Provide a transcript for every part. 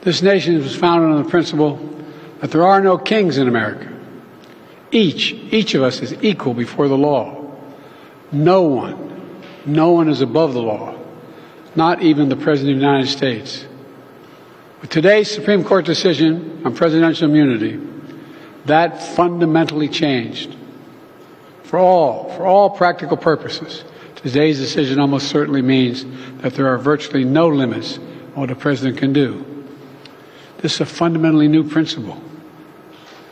This nation was founded on the principle that there are no kings in America. Each of us is equal before the law. No one is above the law, not even the President of the United States. With today's Supreme Court decision on presidential immunity, that fundamentally changed. For all practical purposes, today's decision almost certainly means that there are virtually no limits on what a president can do. This is a fundamentally new principle,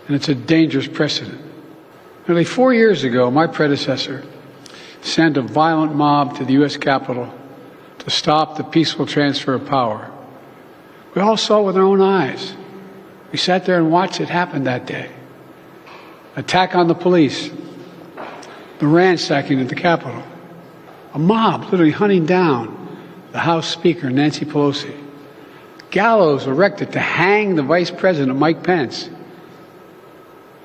and it's a dangerous precedent. Nearly 4 years ago, my predecessor sent a violent mob to the U.S. Capitol to stop the peaceful transfer of power. We all saw it with our own eyes. We sat there and watched it happen that day. Attack on the police, the ransacking at the Capitol, a mob literally hunting down the House Speaker, Nancy Pelosi, gallows erected to hang the Vice President, Mike Pence.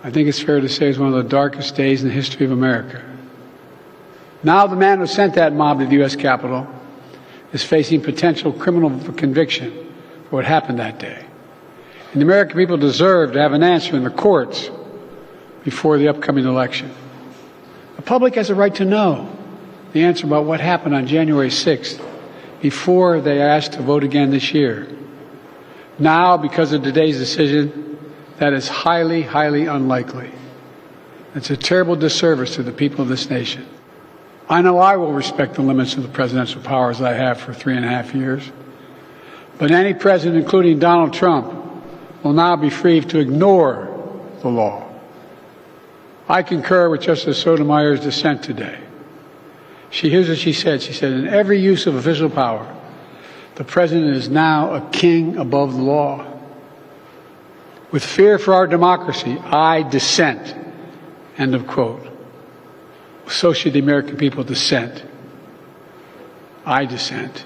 I think it's fair to say it's one of the darkest days in the history of America. Now the man who sent that mob to the U.S. Capitol is facing potential criminal conviction for what happened that day. And the American people deserve to have an answer in the courts before the upcoming election. The public has a right to know the answer about what happened on January 6th before they are asked to vote again this year. Now, because of today's decision, that is highly, highly unlikely. It's a terrible disservice to the people of this nation. I know I will respect the limits of the presidential powers I have for 3.5 years. But any president, including Donald Trump, will now be free to ignore the law. I concur with Justice Sotomayor's dissent today. Here's what she said. She said, in every use of official power, the president is now a king above the law. With fear for our democracy, I dissent. End of quote. So should the American people dissent. I dissent.